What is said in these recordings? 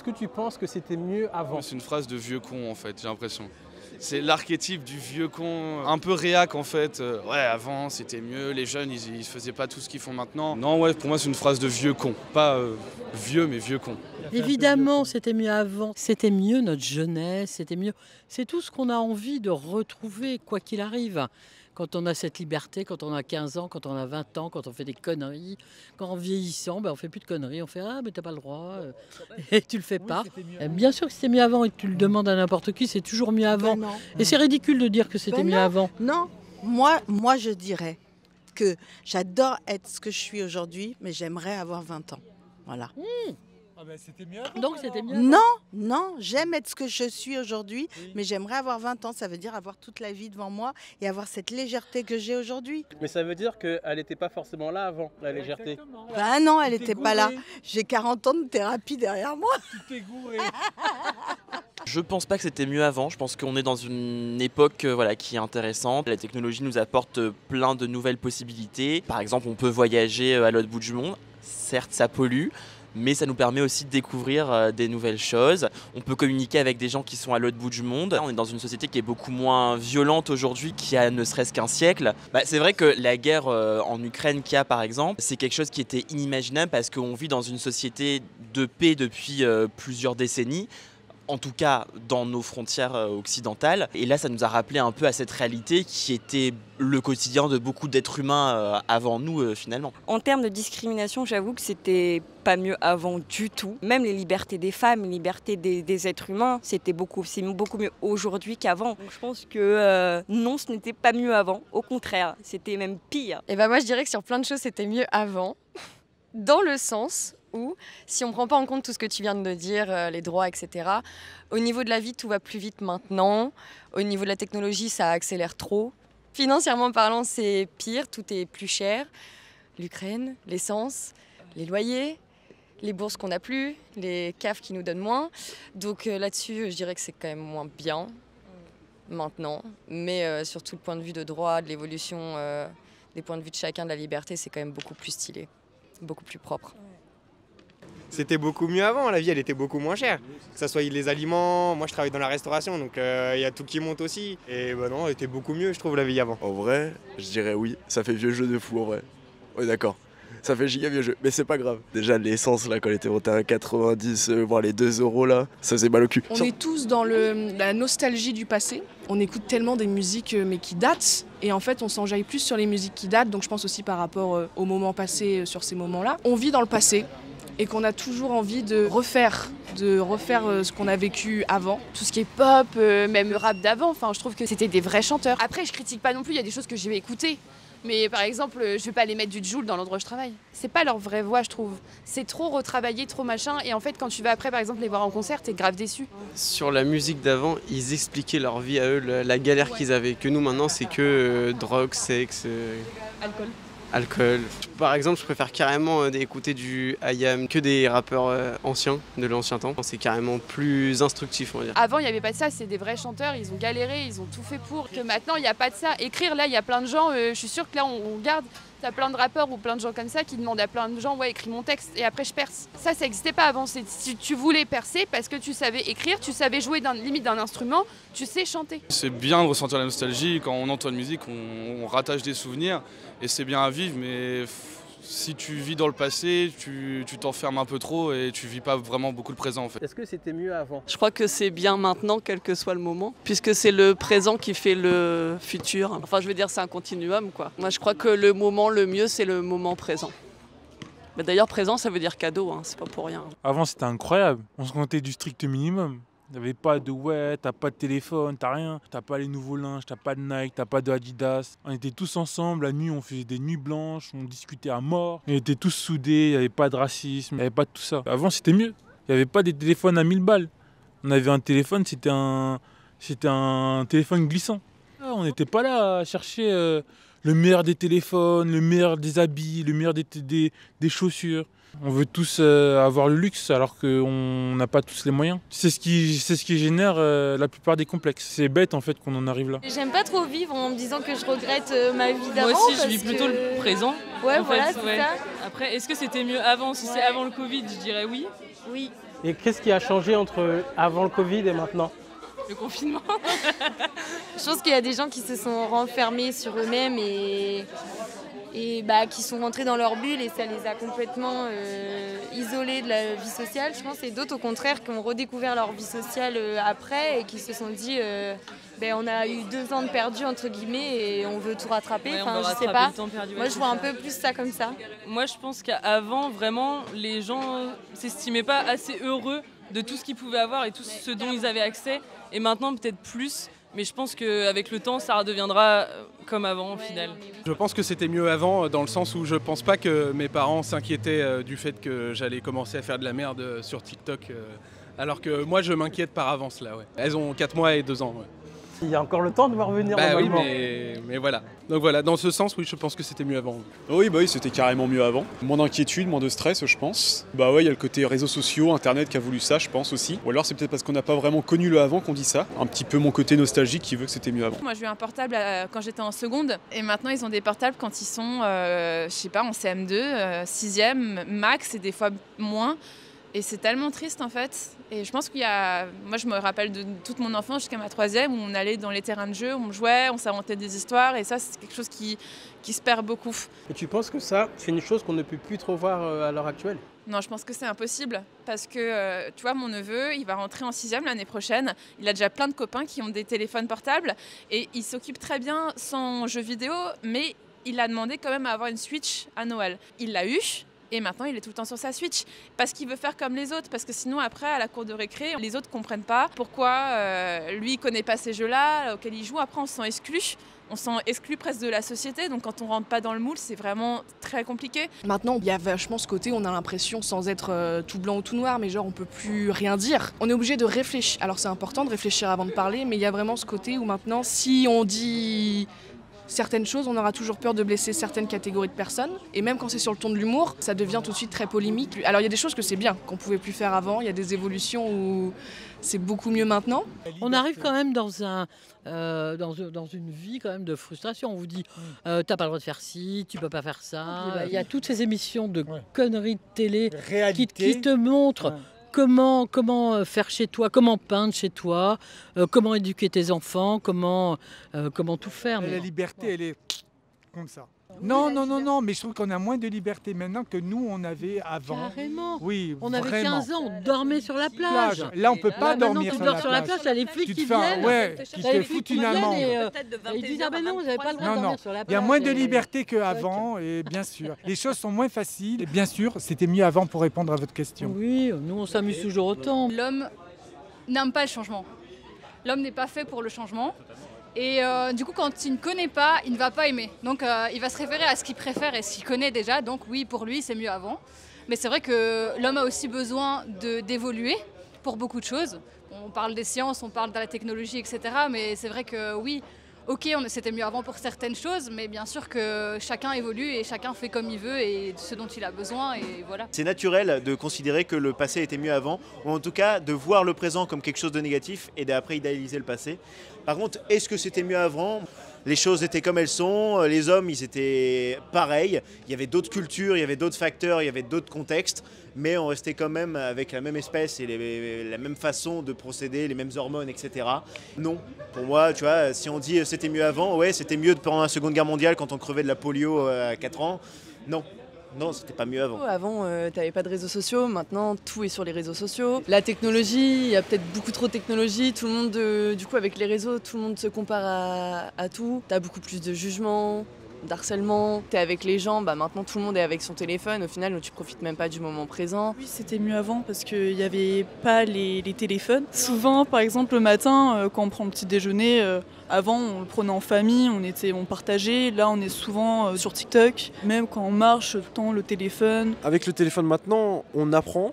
Est-ce que tu penses que c'était mieux avant? C'est une phrase de vieux con en fait, j'ai l'impression. C'est l'archétype du vieux con, un peu réac en fait. Ouais, avant c'était mieux, les jeunes ils faisaient pas tout ce qu'ils font maintenant. Non, ouais, pour moi c'est une phrase de vieux con. Pas vieux, mais vieux con. Évidemment, c'était mieux avant. C'était mieux notre jeunesse, c'était mieux. C'est tout ce qu'on a envie de retrouver, quoi qu'il arrive. Quand on a cette liberté, quand on a 15 ans, quand on a 20 ans, quand on fait des conneries, quand en vieillissant, on fait plus de conneries, on fait ah mais t'as pas le droit et tu le fais pas. Bien sûr que c'était mieux avant et tu le demandes à n'importe qui, c'est toujours mieux avant. Ben non. Et c'est ridicule de dire que c'était mieux avant. Non, moi je dirais que j'adore être ce que je suis aujourd'hui, mais j'aimerais avoir 20 ans. Voilà. Ah ben c'était mieux avant. Donc c'était mieux. Non, j'aime être ce que je suis aujourd'hui, mais j'aimerais avoir 20 ans. Ça veut dire avoir toute la vie devant moi et avoir cette légèreté que j'ai aujourd'hui. Mais ça veut dire qu'elle n'était pas forcément là avant, la légèreté. Ben non, elle n'était pas là. J'ai 40 ans de thérapie derrière moi. Tu t'es gouré. Je pense pas que c'était mieux avant, je pense qu'on est dans une époque voilà, qui est intéressante. La technologie nous apporte plein de nouvelles possibilités. Par exemple, on peut voyager à l'autre bout du monde. Certes, ça pollue, mais ça nous permet aussi de découvrir des nouvelles choses. On peut communiquer avec des gens qui sont à l'autre bout du monde. On est dans une société qui est beaucoup moins violente aujourd'hui qu'il y a ne serait-ce qu'un siècle. C'est vrai que la guerre en Ukraine qu'il y a par exemple, c'est quelque chose qui était inimaginable parce qu'on vit dans une société de paix depuis plusieurs décennies. En tout cas dans nos frontières occidentales. Et là, ça nous a rappelé un peu à cette réalité qui était le quotidien de beaucoup d'êtres humains avant nous, finalement. En termes de discrimination, j'avoue que c'était pas mieux avant du tout. Même les libertés des femmes, les libertés des êtres humains, c'est beaucoup mieux aujourd'hui qu'avant. Donc je pense que non, ce n'était pas mieux avant. Au contraire, c'était même pire. Et moi, je dirais que sur plein de choses, c'était mieux avant. Dans le sens où, si on ne prend pas en compte tout ce que tu viens de dire, les droits, etc., au niveau de la vie, tout va plus vite maintenant. Au niveau de la technologie, ça accélère trop. Financièrement parlant, c'est pire, tout est plus cher. L'Ukraine, l'essence, les loyers, les bourses qu'on n'a plus, les CAF qui nous donnent moins. Donc là-dessus, je dirais que c'est quand même moins bien maintenant. Mais surtout le point de vue de droit, de l'évolution des points de vue de chacun, de la liberté, c'est quand même beaucoup plus stylé, beaucoup plus propre. C'était beaucoup mieux avant, la vie elle était beaucoup moins chère. Que ce soit les aliments, moi je travaille dans la restauration donc il y a tout qui monte aussi. Et non, elle était beaucoup mieux je trouve la vie avant. En vrai, je dirais oui, ça fait vieux jeu de fou en vrai. Ouais d'accord, ça fait giga vieux jeu, mais c'est pas grave. Déjà l'essence là quand elle était montée à 1,90 voire les 2 € là, ça faisait mal au cul. On est tous dans la nostalgie du passé. On écoute tellement des musiques mais qui datent et en fait on s'enjaille plus sur les musiques qui datent, donc je pense aussi par rapport au moment passé sur ces moments-là. On vit dans le passé et qu'on a toujours envie de refaire ce qu'on a vécu avant. Tout ce qui est pop, même le rap d'avant, enfin, je trouve que c'était des vrais chanteurs. Après, je critique pas non plus, il y a des choses que j'ai écoutées. Mais par exemple, je vais pas aller mettre du Jul dans l'endroit où je travaille. C'est pas leur vraie voix, je trouve. C'est trop retravaillé, trop machin. Et en fait, quand tu vas après, par exemple, les voir en concert, t'es grave déçu. Sur la musique d'avant, ils expliquaient leur vie à eux, la galère qu'ils avaient. Que nous, maintenant, c'est que drogue, sexe... Alcool. Par exemple, je préfère carrément écouter du IAM que des rappeurs anciens, de l'ancien temps. C'est carrément plus instructif, on va dire. Avant, il n'y avait pas de ça, c'est des vrais chanteurs, ils ont galéré, ils ont tout fait pour. Que maintenant, il n'y a pas de ça. Écrire, là, il y a plein de gens, je suis sûre que là, on regarde, t'as plein de rappeurs ou plein de gens comme ça qui demandent à plein de gens, ouais, écris mon texte et après je perce. Ça n'existait pas avant. Si tu voulais percer parce que tu savais écrire, tu savais jouer limite d'un instrument, tu sais chanter. C'est bien de ressentir la nostalgie, quand on entend une musique, on rattache des souvenirs et c'est bien à vivre, mais si tu vis dans le passé, tu t'enfermes un peu trop et tu vis pas vraiment beaucoup le présent en fait. Est-ce que c'était mieux avant? Je crois que c'est bien maintenant, quel que soit le moment, puisque c'est le présent qui fait le futur. Enfin, je veux dire, c'est un continuum, quoi. Moi, je crois que le moment le mieux, c'est le moment présent. Mais d'ailleurs, présent, ça veut dire cadeau, hein, c'est pas pour rien. Avant, c'était incroyable. On se comptait du strict minimum. T'avais pas de ouais, t'as pas de téléphone, t'as rien. T'as pas les nouveaux linges, t'as pas de Nike, t'as pas de Adidas. On était tous ensemble, la nuit on faisait des nuits blanches, on discutait à mort. On était tous soudés, il n'y avait pas de racisme, il n'y avait pas de tout ça. Avant c'était mieux, il n'y avait pas des téléphones à 1000 balles. On avait un téléphone, c'était un téléphone glissant. On n'était pas là à chercher le meilleur des téléphones, le meilleur des habits, le meilleur des chaussures. On veut tous avoir le luxe alors qu'on n'a pas tous les moyens. C'est ce qui génère la plupart des complexes. C'est bête en fait qu'on en arrive là. J'aime pas trop vivre en me disant que je regrette ma vie d'avant. Moi aussi je vis plutôt le présent. Ouais, voilà, c'est ça. Après, est-ce que c'était mieux avant? Si c'est avant le Covid, je dirais oui. Oui. Et qu'est-ce qui a changé entre avant le Covid et maintenant? Le confinement. Je pense qu'il y a des gens qui se sont renfermés sur eux-mêmes et qui sont rentrés dans leur bulle et ça les a complètement isolés de la vie sociale, je pense. Et d'autres, au contraire, qui ont redécouvert leur vie sociale après et qui se sont dit on a eu 2 ans de perdu, entre guillemets, et on veut tout rattraper. Ouais, enfin, je sais pas. Moi, je vois un peu plus ça comme ça. Moi, je pense qu'avant, vraiment, les gens s'estimaient pas assez heureux de tout ce qu'ils pouvaient avoir et tout ce dont ils avaient accès. Et maintenant, peut-être plus. Mais je pense qu'avec le temps, ça redeviendra comme avant, au final. Je pense que c'était mieux avant, dans le sens où je pense pas que mes parents s'inquiétaient du fait que j'allais commencer à faire de la merde sur TikTok. Alors que moi, je m'inquiète par avance, là, ouais. Elles ont 4 mois et 2 ans, ouais. Il y a encore le temps de me revenir normalement. Mais voilà. Donc voilà, dans ce sens, oui, je pense que c'était mieux avant. Oui, c'était carrément mieux avant. Moins d'inquiétude, moins de stress, je pense. Il y a le côté réseaux sociaux, Internet qui a voulu ça, je pense aussi. Ou alors c'est peut-être parce qu'on n'a pas vraiment connu le avant qu'on dit ça. Un petit peu mon côté nostalgique qui veut que c'était mieux avant. Moi, j'ai eu un portable quand j'étais en seconde. Et maintenant, ils ont des portables quand ils sont, en CM2, 6e, max, et des fois moins. Et c'est tellement triste en fait. Et je pense qu'il y a... Moi je me rappelle de toute mon enfance jusqu'à ma 3e où on allait dans les terrains de jeu, on jouait, on s'inventait des histoires et ça c'est quelque chose qui se perd beaucoup. Et tu penses que ça, c'est une chose qu'on ne peut plus trop voir à l'heure actuelle? Non, je pense que c'est impossible parce que tu vois, mon neveu, il va rentrer en 6e l'année prochaine. Il a déjà plein de copains qui ont des téléphones portables et il s'occupe très bien sans jeux vidéo, mais il a demandé quand même à avoir une Switch à Noël. Il l'a eu. Et maintenant, il est tout le temps sur sa Switch parce qu'il veut faire comme les autres. Parce que sinon, après, à la cour de récré, les autres ne comprennent pas pourquoi lui, il ne connaît pas ces jeux-là auxquels il joue. Après, on se sent exclu. On se sent exclu presque de la société. Donc, quand on ne rentre pas dans le moule, c'est vraiment très compliqué. Maintenant, il y a vachement ce côté, on a l'impression, sans être tout blanc ou tout noir, mais genre, on ne peut plus rien dire. On est obligé de réfléchir. Alors, c'est important de réfléchir avant de parler, mais il y a vraiment ce côté où maintenant, si on dit certaines choses, on aura toujours peur de blesser certaines catégories de personnes. Et même quand c'est sur le ton de l'humour, ça devient tout de suite très polémique. Alors il y a des choses que c'est bien, qu'on ne pouvait plus faire avant. Il y a des évolutions où c'est beaucoup mieux maintenant. On arrive quand même dans une vie quand même de frustration. On vous dit, t'as pas le droit de faire ci, tu peux pas faire ça. Il y a toutes ces émissions de conneries de télé qui te montrent comment faire chez toi, comment peindre chez toi, comment éduquer tes enfants, comment tout faire. La liberté, elle est comme ça. Non, mais je trouve qu'on a moins de liberté maintenant que nous, on avait avant. Carrément. Oui, on avait vraiment. 15 ans, on dormait sur la plage. Là, on peut pas dormir sur la plage. T'as les flics qui viennent. Qui te foutent une amende. Ils disent, non, vous n'avez pas le droit de dormir sur la plage. Il y a moins de liberté qu'avant, et bien sûr. Les choses sont moins faciles. Et bien sûr, c'était mieux avant pour répondre à votre question. Oui, nous, on s'amuse toujours autant. L'homme n'aime pas le changement. L'homme n'est pas fait pour le changement. Et du coup, quand il ne connaît pas, il ne va pas aimer. Donc il va se référer à ce qu'il préfère et ce qu'il connaît déjà. Donc oui, pour lui, c'est mieux avant. Mais c'est vrai que l'homme a aussi besoin d'évoluer pour beaucoup de choses. On parle des sciences, on parle de la technologie, etc. Mais c'est vrai que oui, ok, c'était mieux avant pour certaines choses, mais bien sûr que chacun évolue et chacun fait comme il veut et ce dont il a besoin, et voilà. C'est naturel de considérer que le passé était mieux avant, ou en tout cas de voir le présent comme quelque chose de négatif et d'après idéaliser le passé. Par contre, est-ce que c'était mieux avant ? Les choses étaient comme elles sont, les hommes ils étaient pareils, il y avait d'autres cultures, il y avait d'autres facteurs, il y avait d'autres contextes, mais on restait quand même avec la même espèce et la même façon de procéder, les mêmes hormones, etc. Non, pour moi, tu vois, si on dit c'était mieux avant, ouais, c'était mieux pendant la Seconde Guerre mondiale quand on crevait de la polio à 4 ans, non. Non, c'était pas mieux avant. Avant, t'avais pas de réseaux sociaux, maintenant tout est sur les réseaux sociaux. La technologie, il y a peut-être beaucoup trop de technologie, tout le monde, du coup avec les réseaux, tout le monde se compare à tout. T'as beaucoup plus de jugement, d'harcèlement. T'es avec les gens, maintenant tout le monde est avec son téléphone, au final tu profites même pas du moment présent. Oui, c'était mieux avant parce qu'il n'y avait pas les téléphones. Souvent, par exemple le matin, quand on prend le petit déjeuner, avant on le prenait en famille, on partageait. Là on est souvent sur TikTok, même quand on marche, tout le temps le téléphone. Avec le téléphone maintenant, on apprend,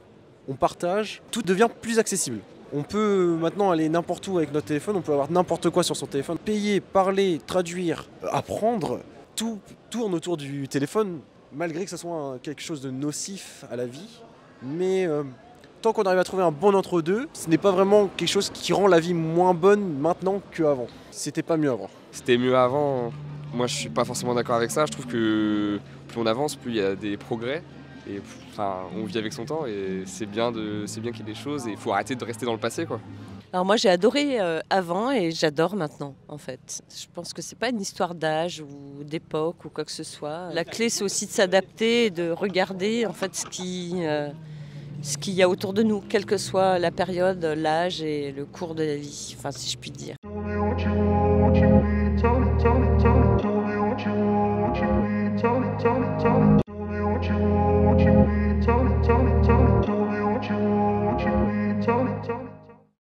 on partage, tout devient plus accessible. On peut maintenant aller n'importe où avec notre téléphone, on peut avoir n'importe quoi sur son téléphone. Payer, parler, traduire, apprendre, tout tourne autour du téléphone, malgré que ce soit quelque chose de nocif à la vie. Mais tant qu'on arrive à trouver un bon entre-deux, ce n'est pas vraiment quelque chose qui rend la vie moins bonne maintenant qu'avant. C'était pas mieux avant. C'était mieux avant. Moi, je suis pas forcément d'accord avec ça. Je trouve que plus on avance, plus il y a des progrès. Et enfin, on vit avec son temps et c'est bien qu'il y ait des choses et il faut arrêter de rester dans le passé, quoi. Alors moi j'ai adoré avant et j'adore maintenant en fait. Je pense que c'est pas une histoire d'âge ou d'époque ou quoi que ce soit. La clé c'est aussi de s'adapter et de regarder en fait ce qu'il y a autour de nous, quelle que soit la période, l'âge et le cours de la vie, enfin si je puis dire.